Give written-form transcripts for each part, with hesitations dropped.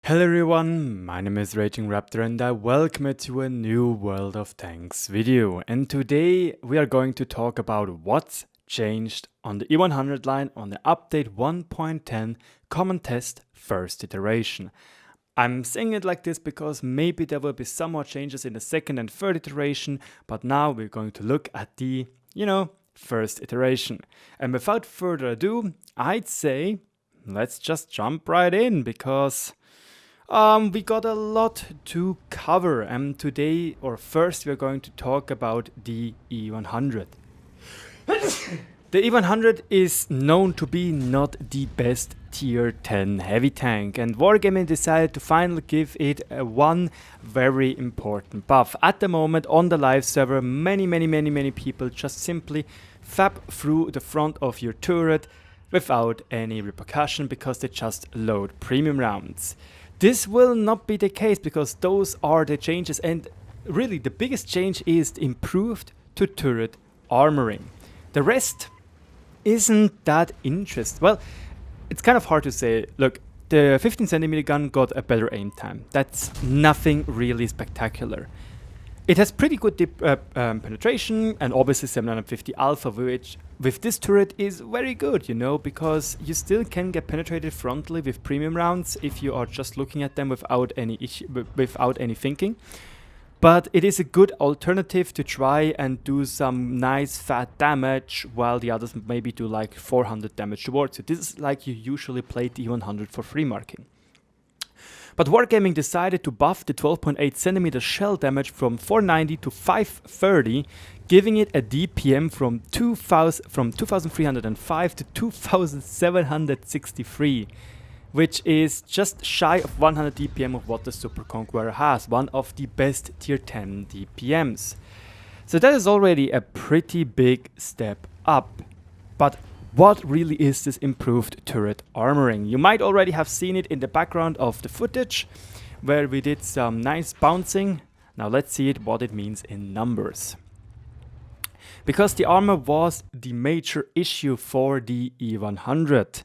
Hello everyone, my name is RagingRaptor and I welcome you to a new World of Tanks video. And today we are going to talk about what's changed on the E100 line on the update 1.10 common test first iteration. I'm saying it like this because maybe there will be some more changes in the second and third iteration, but now we're going to look at the, first iteration. And without further ado, I'd say let's just jump right in because we got a lot to cover, and today, or first, we're going to talk about the E100. The E100 is known to be not the best tier 10 heavy tank, and Wargaming decided to finally give it one very important buff. At the moment, on the live server, many people just simply fab through the front of your turret without any repercussion because they just load premium rounds. This will not be the case because those are the changes, and really the biggest change is the improved to turret armoring. The rest isn't that interesting. Well, it's kind of hard to say. Look, the 15cm gun got a better aim time. That's nothing really spectacular. It has pretty good penetration, and obviously 750 alpha, which with this turret is very good, because you still can get penetrated frontally with premium rounds if you are just looking at them without any without any thinking. But it is a good alternative to try and do some nice fat damage while the others maybe do like 400 damage towards it. This is like you usually play the E100 for free marking. But Wargaming decided to buff the 12.8cm shell damage from 490 to 530, giving it a DPM from 2305 to 2763, which is just shy of 100 DPM of what the Super Conqueror has, one of the best tier 10 DPMs. So that is already a pretty big step up. But what really is this improved turret armoring? You might already have seen it in the background of the footage where we did some nice bouncing. Now let's see what it means in numbers. Because the armor was the major issue for the E100.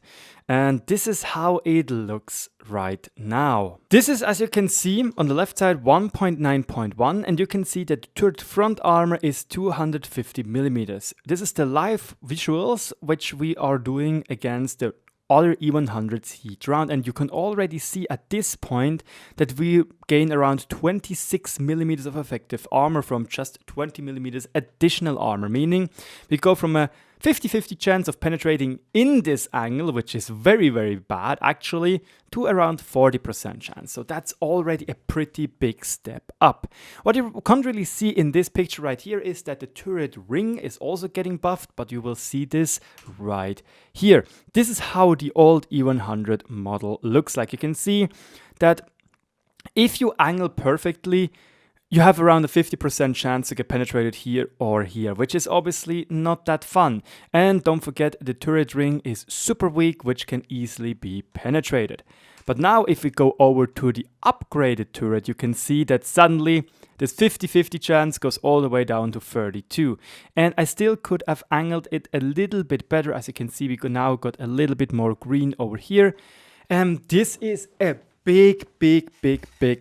And this is how it looks right now. This is, as you can see, on the left side 1.9.1, and you can see that the turret front armor is 250mm. This is the live visuals which we are doing against the other E100s heat round, and you can already see at this point that we gain around 26mm of effective armor from just 20mm additional armor, meaning we go from a 50-50 chance of penetrating in this angle, which is very bad actually, to around 40% chance. So that's already a pretty big step up. What you can't really see in this picture right here is that the turret ring is also getting buffed, but you will see this right here. This is how the old E100 model looks like. You can see that if you angle perfectly, you have around a 50% chance to get penetrated here or here, which is obviously not that fun. And don't forget, the turret ring is super weak, which can easily be penetrated. But now if we go over to the upgraded turret, you can see that suddenly this 50-50 chance goes all the way down to 32. And I still could have angled it a little bit better. As you can see, we now got a little bit more green over here. And this is a big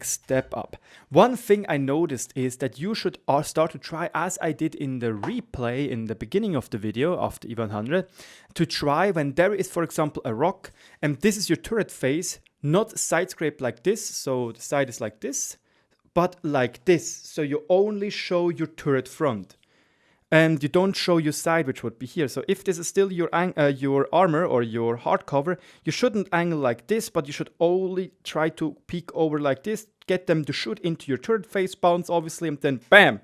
step up. One thing I noticed is that you should start to try, as I did in the replay in the beginning of the video of the E100, to try when there is, for example, a rock, and this is your turret face, not side scrape like this, so the side is like this, but like this, so you only show your turret front. And you don't show your side, which would be here. So if this is still your armor or your hardcover, you shouldn't angle like this, but you should only try to peek over like this, get them to shoot into your turret face, bounce obviously, and then bam,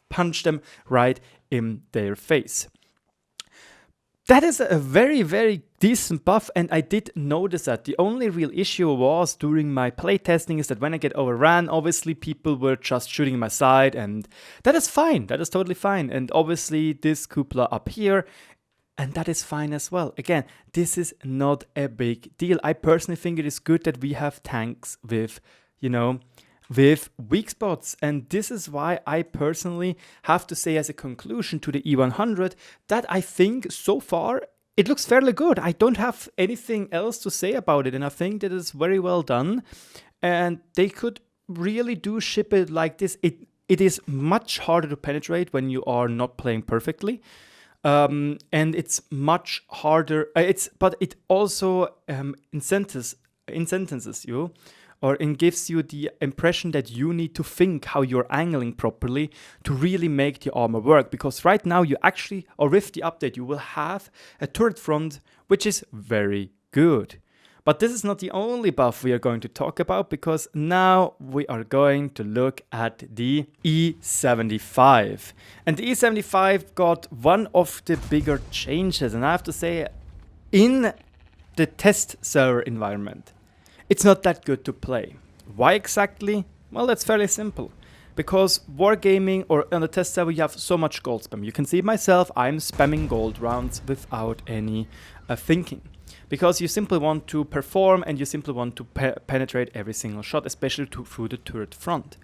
punch them right in their face. That is a very decent buff, and I did notice that. The only real issue was during my playtesting is that when I get overran, obviously people were just shooting my side, and that is fine. That is totally fine. And obviously this cupola up here, and that is fine as well. Again, this is not a big deal. I personally think it is good that we have tanks with, with weak spots, and this is why I personally have to say as a conclusion to the E100 that I think so far it looks fairly good. I don't have anything else to say about it, and I think that it's very well done. and they could really do ship it like this. It is much harder to penetrate when you are not playing perfectly. And it's much harder. But it also incentivizes you, or it gives you the impression that you need to think how you're angling properly to really make the armor work. Because right now you actually, or with the update, you will have a turret front, which is very good. But this is not the only buff we are going to talk about, because now we are going to look at the E75. And the E75 got one of the bigger changes, and I have to say, in the test server environment, it's not that good to play. Why exactly? Well, that's fairly simple. Because wargaming, or on the test server, you have so much gold spam. You can see myself, I'm spamming gold rounds without any thinking. Because you simply want to perform, and you simply want to penetrate every single shot, especially through the turret front.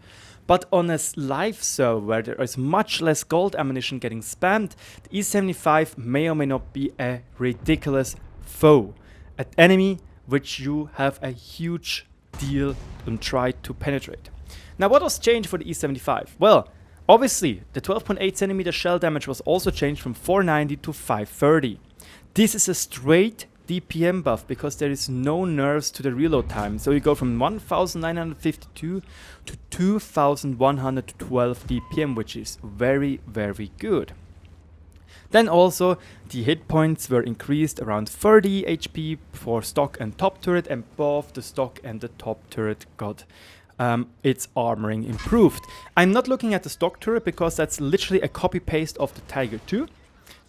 But on a live server where there is much less gold ammunition getting spammed, the E75 may or may not be a ridiculous foe. An enemy which you have a huge deal and try to penetrate. Now, what was changed for the E75? Well, obviously, the 12.8 centimeter shell damage was also changed from 490 to 530. This is a straight DPM buff because there is no nerfs to the reload time. So you go from 1952 to 2112 DPM, which is very, very good. Then also the hit points were increased around 30 HP for stock and top turret, and both the stock and the top turret got its armoring improved. I'm not looking at the stock turret because that's literally a copy paste of the Tiger 2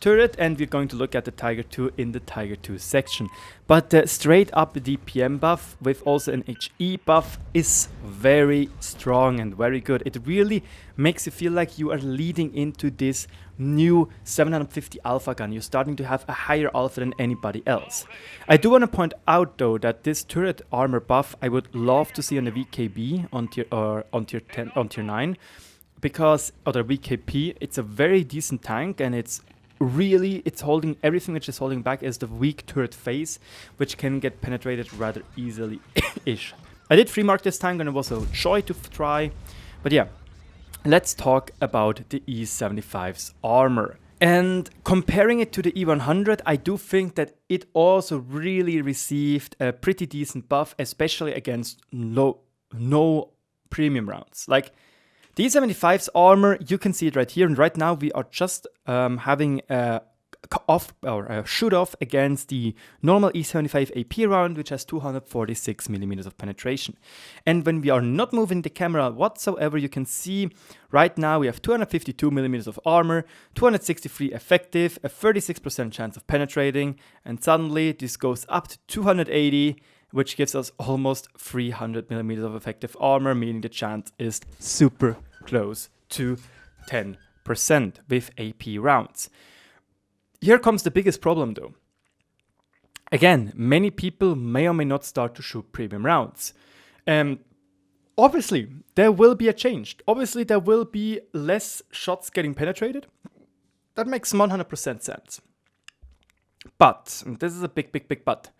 turret, and we're going to look at the Tiger 2 in the Tiger 2 section. But straight up the DPM buff with also an HE buff is very strong and very good. It really makes you feel like you are leading into this new 750 alpha gun. You're starting to have a higher alpha than anybody else. I do want to point out though that this turret armor buff I would love to see on the VKB on tier 9, because or the VKP, it's a very decent tank, and it's holding everything which is holding back is the weak turret face, which can get penetrated rather easily ish. I did free mark this tank and it was a joy to try, but yeah, let's talk about the E75's armor. And comparing it to the E100, I do think that it also really received a pretty decent buff, especially against no premium rounds. Like, the E75's armor, you can see it right here, and right now we are just having a shoot off against the normal E75 AP round, which has 246 millimeters of penetration. And when we are not moving the camera whatsoever, you can see right now we have 252 millimeters of armor, 263 effective, a 36% chance of penetrating, and suddenly this goes up to 280, which gives us almost 300 millimeters of effective armor, meaning the chance is super close to 10% with AP rounds. Here comes the biggest problem though. Again, many people may or may not start to shoot premium rounds. Obviously, there will be a change. Obviously, there will be less shots getting penetrated. That makes 100% sense. But, and this is a big but,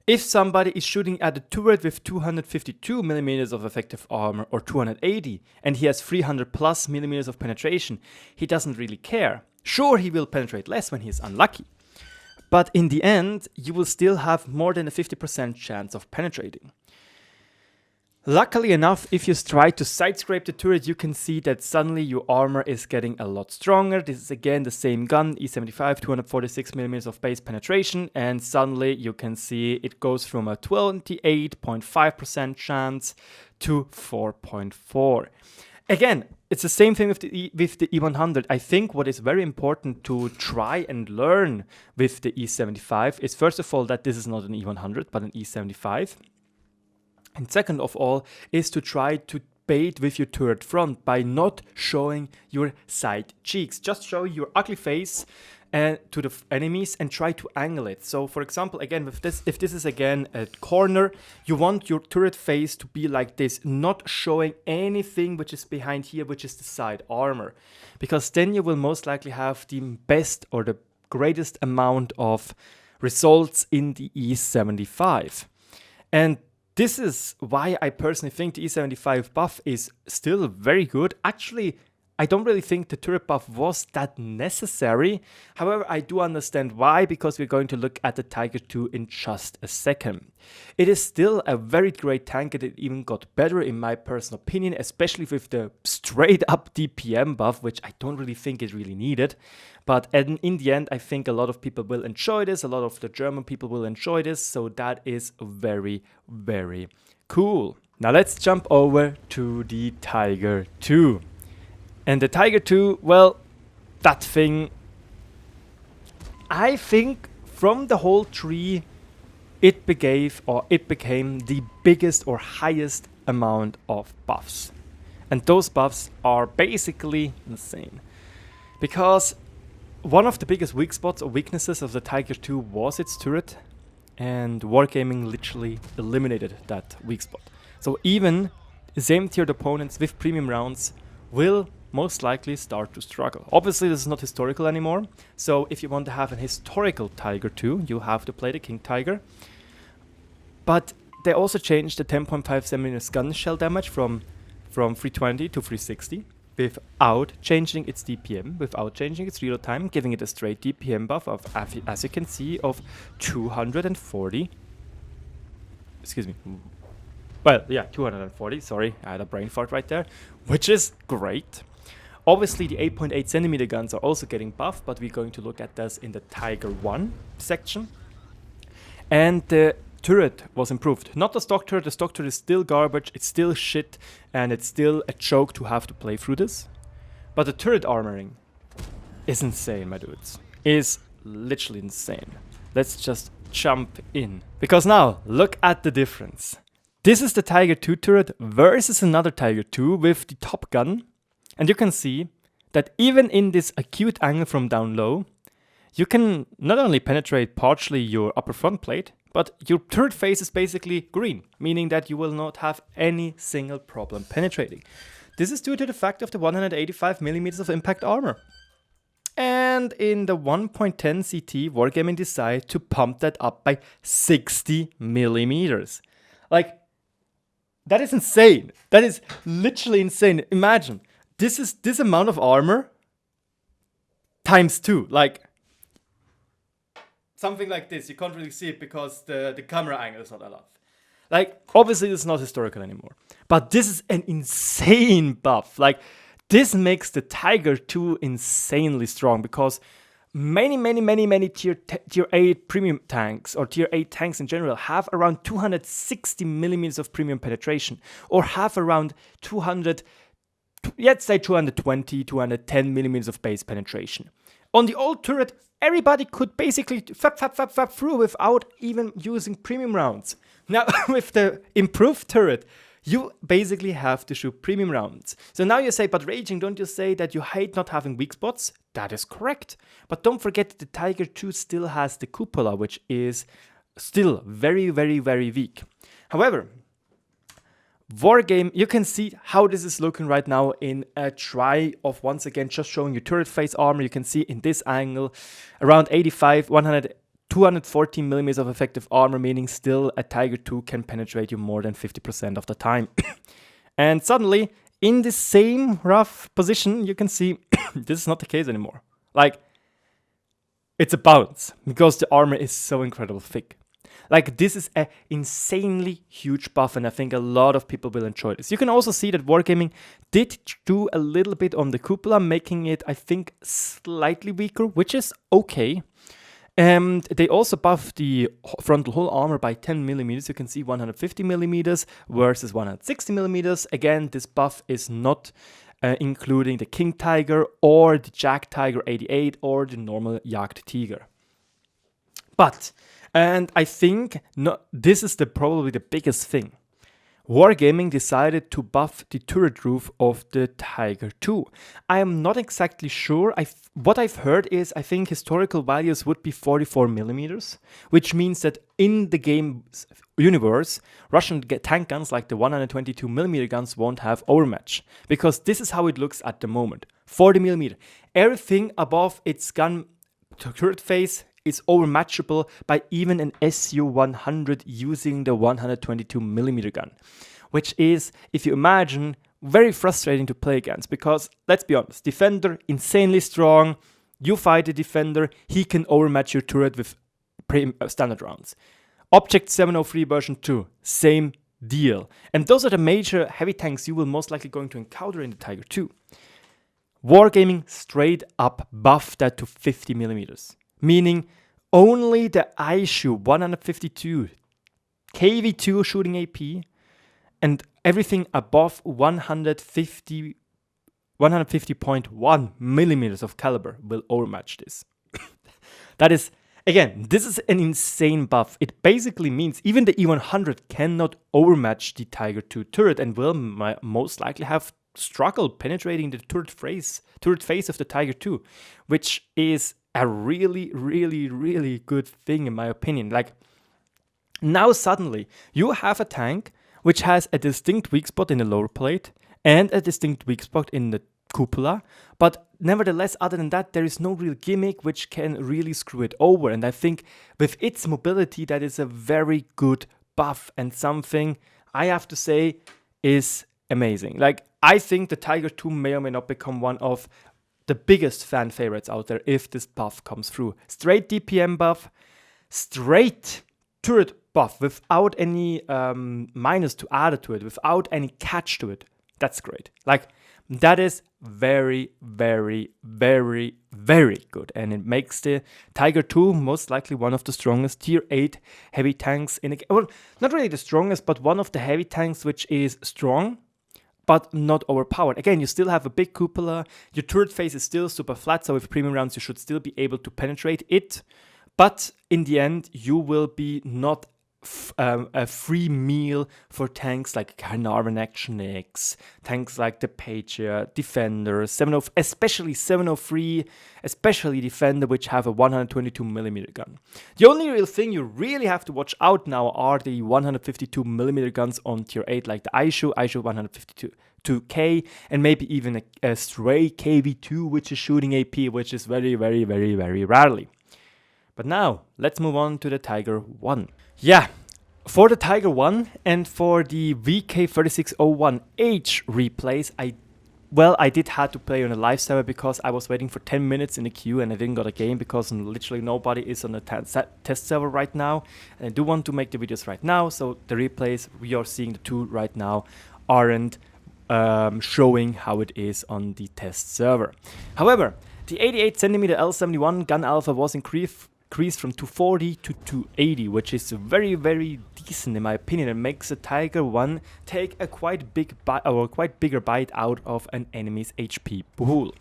if somebody is shooting at a turret with 252 millimeters of effective armor or 280, and he has 300 plus millimeters of penetration, he doesn't really care. Sure, he will penetrate less when he is unlucky, but in the end, you will still have more than a 50% chance of penetrating. Luckily enough, if you try to side scrape the turret, you can see that suddenly your armor is getting a lot stronger. This is again the same gun, E75, 246 millimeters of base penetration, and suddenly you can see it goes from a 28.5% chance to 4.4. Again, it's the same thing with the E100. I think what is very important to try and learn with the E75 is, first of all, that this is not an E100 but an E75. And second of all is to try to bait with your turret front by not showing your side cheeks. Just show your ugly face to the enemies and try to angle it. So for example, again, with this, if this is again a corner, you want your turret face to be like this, not showing anything which is behind here, which is the side armor. Because then you will most likely have the best or the greatest amount of results in the E75. And this is why I personally think the E75 buff is still very good. Actually, I don't really think the turret buff was that necessary. However, I do understand why, because we're going to look at the Tiger 2 in just a second. It is still a very great tank, and it even got better in my personal opinion, especially with the straight up DPM buff, which I don't really think is really needed. But in the end, I think a lot of people will enjoy this. A lot of the German people will enjoy this. So that is very, very cool. Now let's jump over to the Tiger 2. And the Tiger 2, well, that thing, I think from the whole tree, it became the biggest or highest amount of buffs. And those buffs are basically insane. Because one of the biggest weak spots or weaknesses of the Tiger 2 was its turret. And Wargaming literally eliminated that weak spot. So even same tiered opponents with premium rounds will most likely start to struggle. Obviously, this is not historical anymore. So if you want to have an historical Tiger 2, you have to play the King Tiger. But they also changed the 10.5 gun shell damage from 320 to 360 without changing its DPM, without changing its reload time, giving it a straight DPM buff of, as you can see, of 240. Excuse me. Well, yeah, 240, sorry, I had a brain fart right there, which is great. Obviously, the 8.8 centimeter guns are also getting buffed, but we're going to look at this in the Tiger 1 section. And the turret was improved. Not the stock turret is still garbage, it's still shit, and it's still a joke to have to play through this. But the turret armoring is insane, my dudes. Is literally insane. Let's just jump in. Because now, look at the difference. This is the Tiger 2 turret versus another Tiger 2 with the top gun. And you can see that even in this acute angle from down low, you can not only penetrate partially your upper front plate, but your turret face is basically green, meaning that you will not have any single problem penetrating. This is due to the fact of the 185 millimeters of impact armor. And in the 1.10 CT, Wargaming decided to pump that up by 60 millimeters. Like, that is insane. That is literally insane. Imagine, this is this amount of armor times 2. Like, something like this. You can't really see it because the camera angle is not enough. Like, obviously this is not historical anymore. But this is an insane buff. Like, this makes the Tiger 2 insanely strong because many tier 8 premium tanks or tier 8 tanks in general have around 260 millimeters of premium penetration or have around 200, let's say 220, 210 millimeters of base penetration. On the old turret, everybody could basically fap through without even using premium rounds. Now, with the improved turret, you basically have to shoot premium rounds. So now you say, but Raging, don't you say that you hate not having weak spots? That is correct. But don't forget that the Tiger 2 still has the cupola, which is still very weak. However, Wargame, you can see how this is looking right now in a try of, once again, just showing you turret face armor. You can see in this angle around 85, 100, 214 millimeters of effective armor, meaning still a Tiger 2 can penetrate you more than 50% of the time. And suddenly, in the same rough position, you can see this is not the case anymore. Like, it's a bounce because the armor is so incredibly thick. Like, this is an insanely huge buff, and I think a lot of people will enjoy this. You can also see that Wargaming did do a little bit on the cupola, making it, I think, slightly weaker, which is okay. And they also buffed the frontal hull armor by 10 millimeters. You can see 150 millimeters versus 160 millimeters. Again, this buff is not including the King Tiger or the Jag Tiger 88 or the normal Jagd Tiger. But, and I think this is probably the biggest thing. Wargaming decided to buff the turret roof of the Tiger 2. I am not exactly sure. What I've heard is I think historical values would be 44 millimeters, which means that in the game's universe, Russian tank guns like the 122 millimeter guns won't have overmatch, because this is how it looks at the moment. 40 millimeter. Everything above its gun turret face is overmatchable by even an SU-100 using the 122mm gun, which is, if you imagine, very frustrating to play against because, let's be honest, defender, insanely strong, you fight a defender, he can overmatch your turret with standard rounds. Object 703 version 2, same deal. And those are the major heavy tanks you will most likely going to encounter in the Tiger 2. Wargaming straight up buffed that to 50mm, meaning only the youuuu 152 KV2 shooting AP and everything above 150.1 millimeters of caliber will overmatch this. That is, again, this is an insane buff. It basically means even the E100 cannot overmatch the Tiger 2 turret and will most likely have struggled penetrating the turret face of the Tiger 2, which is a really, really, really good thing in my opinion. Like, now suddenly you have a tank which has a distinct weak spot in the lower plate and a distinct weak spot in the cupola, but nevertheless, other than that, there is no real gimmick which can really screw it over. And I think with its mobility, that is a very good buff and something I have to say is amazing. Like, I think the Tiger 2 may or may not become one of the biggest fan favorites out there if this buff comes through. Straight DPM buff, straight turret buff without any minus to add to it, without any catch to it. That's great. Like, that is very, very, very, very good. And it makes the Tiger 2 most likely one of the strongest tier 8 heavy tanks in the game. Well, not really the strongest, but one of the heavy tanks which is strong, but not overpowered. Again, you still have a big cupola. Your turret face is still super flat, so with premium rounds, you should still be able to penetrate it. But in the end, you will be not a free meal for tanks like Carnarvon Action X, tanks like the Patriot, Defender, especially 703, especially Defender, which have a 122mm gun. The only real thing you really have to watch out now are the 152mm guns on tier 8, like the youuuu 152K, and maybe even a stray KV2, which is shooting AP, which is very, very, very, very rarely. But now, let's move on to the Tiger 1. Yeah, for the Tiger 1 and for the VK3601H replays, I did have to play on a live server because I was waiting for 10 minutes in the queue and I didn't got a game because literally nobody is on the test server right now. And I do want to make the videos right now, so the replays we are seeing the two right now aren't showing how it is on the test server. However, the 88cm L71 gun alpha was increased from 240 to 280, which is very, very decent in my opinion, and makes the Tiger 1 take a quite bigger bite out of an enemy's HP pool.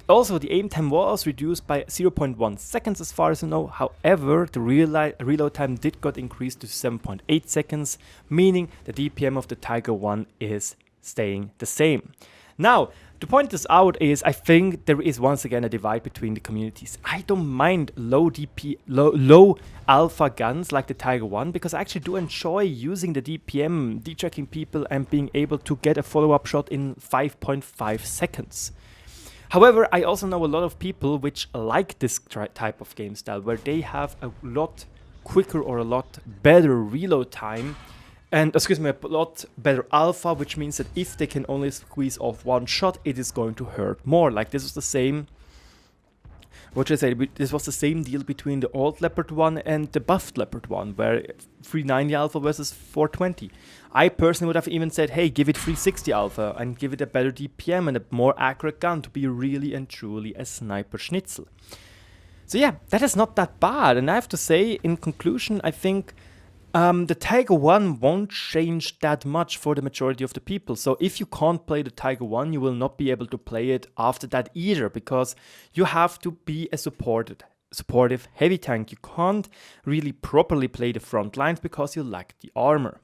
Also, the aim time was reduced by 0.1 seconds as far as I know. However, the reload time did got increased to 7.8 seconds, meaning the DPM of the Tiger 1 is staying the same. Now, to point this out is, I think there is once again a divide between the communities. I don't mind low alpha guns like the Tiger 1 because I actually do enjoy using the DPM, de-tracking people and being able to get a follow-up shot in 5.5 seconds. However, I also know a lot of people which like this type of game style where they have a lot quicker or a lot better reload time. And, a lot better alpha, which means that if they can only squeeze off one shot, it is going to hurt more. Like, this was the same, this was the same deal between the old Leopard 1 and the buffed Leopard 1, where 390 alpha versus 420. I personally would have even said, hey, give it 360 alpha and give it a better DPM and a more accurate gun to be really and truly a sniper schnitzel. So yeah, that is not that bad. And I have to say, in conclusion, I think the Tiger 1 won't change that much for the majority of the people. So if you can't play the Tiger 1, you will not be able to play it after that either, because you have to be a supportive heavy tank. You can't really properly play the front lines because you lack the armor.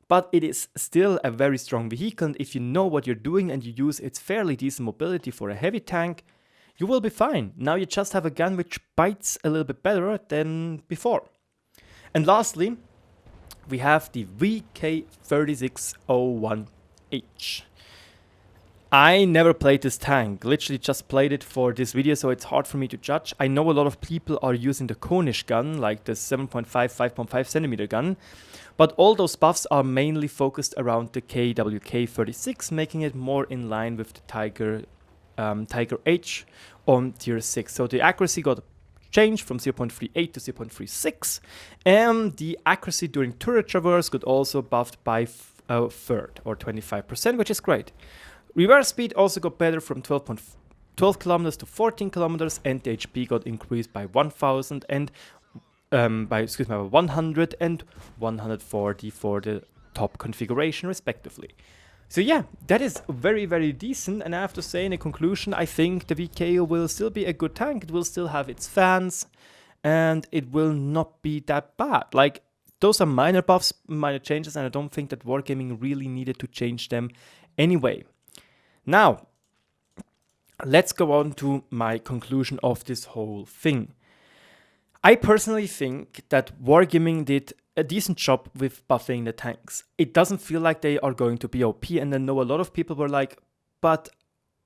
But it is still a very strong vehicle, and if you know what you're doing and you use its fairly decent mobility for a heavy tank, you will be fine. Now you just have a gun which bites a little bit better than before. And lastly, we have the VK3601H. I never played this tank, literally just played it for this video, so it's hard for me to judge. I know a lot of people are using the conish gun, like the 7.5, 5.5 centimeter gun, but all those buffs are mainly focused around the KWK36, making it more in line with the Tiger H on tier 6. So the accuracy got changed from 0.38 to 0.36, and the accuracy during turret traverse got also buffed by a third, or 25%, which is great. Reverse speed also got better from 12 kilometers to 14 kilometers, and the HP got increased by 1,000 and by 100 and 140 for the top configuration respectively. So yeah, that is very, very decent, and I have to say in a conclusion, I think the VK will still be a good tank. It will still have its fans, and it will not be that bad. Like, those are minor buffs, minor changes, and I don't think that Wargaming really needed to change them anyway. Now, let's go on to my conclusion of this whole thing. I personally think that Wargaming did a decent job with buffing the tanks. It doesn't feel like they are going to be OP, and I know a lot of people were like, but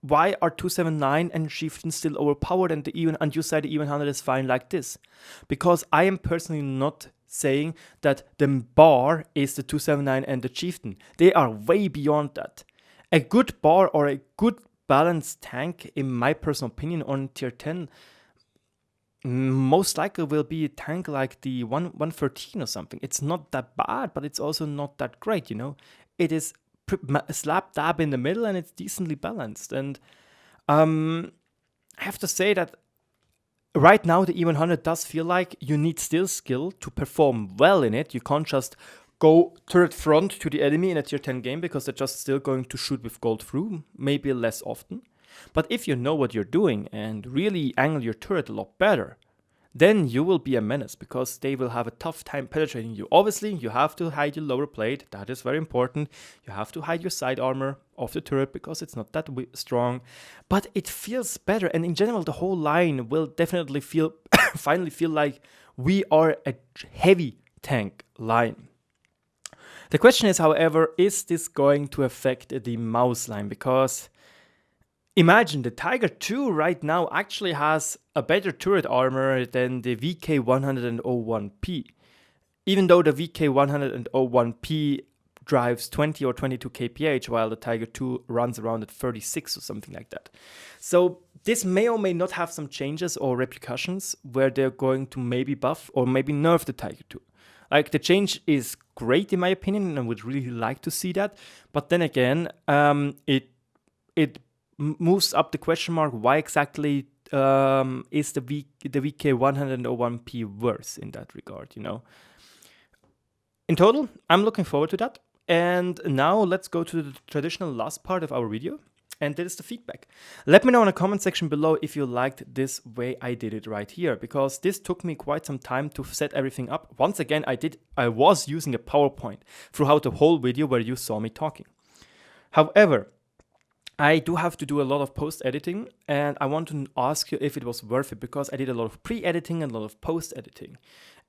why are 279 and Chieftain still overpowered and you say the even 100 is fine like this? Because I am personally not saying that the bar is the 279 and the Chieftain. They are way beyond that. A good bar or a good balanced tank, in my personal opinion, on tier 10, most likely will be a tank like the 113 or something. It's not that bad, but it's also not that great, you know. It is slap dab in the middle, and it's decently balanced. And I have to say that right now the E100 does feel like you need still skill to perform well in it. You can't just go turret front to the enemy in a tier 10 game, because they're just still going to shoot with gold through, maybe less often. But if you know what you're doing and really angle your turret a lot better, then you will be a menace, because they will have a tough time penetrating you. Obviously, you have to hide your lower plate. That is very important. You have to hide your side armor of the turret, because it's not that strong. But it feels better, and in general, the whole line will definitely finally feel like we are a heavy tank line. The question is, however, is this going to affect the mouse line? Because imagine the Tiger 2 right now actually has a better turret armor than the VK101P. Even though the VK101P drives 20 or 22 kph, while the Tiger 2 runs around at 36 or something like that. So this may or may not have some changes or repercussions where they're going to maybe buff or maybe nerf the Tiger 2. Like, the change is great in my opinion, and I would really like to see that. But then again, it moves up the question mark, why exactly is the VK101P worse in that regard, you know? In total, I'm looking forward to that. And now let's go to the traditional last part of our video, and that is the feedback. Let me know in the comment section below if you liked this way I did it right here, because this took me quite some time to set everything up. Once again, I was using a PowerPoint throughout the whole video where you saw me talking. However, I do have to do a lot of post-editing, and I want to ask you if it was worth it, because I did a lot of pre-editing and a lot of post-editing.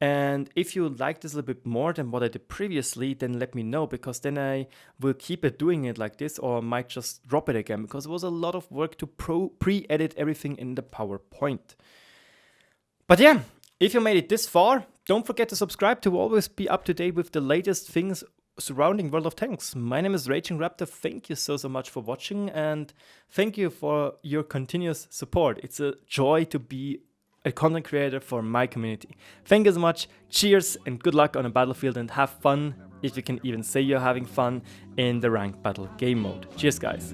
And if you like this a little bit more than what I did previously, then let me know, because then I will keep it doing it like this, or I might just drop it again, because it was a lot of work to pre-edit everything in the PowerPoint. But yeah, if you made it this far, don't forget to subscribe to always be up to date with the latest things surrounding World of Tanks. My name is RagingRaptor. Thank you so much for watching, and thank you for your continuous support. It's a joy to be a content creator for my community. Thank you so much. Cheers and good luck on the battlefield, and have fun, if you can even say you're having fun, in the ranked battle game mode. Cheers, guys.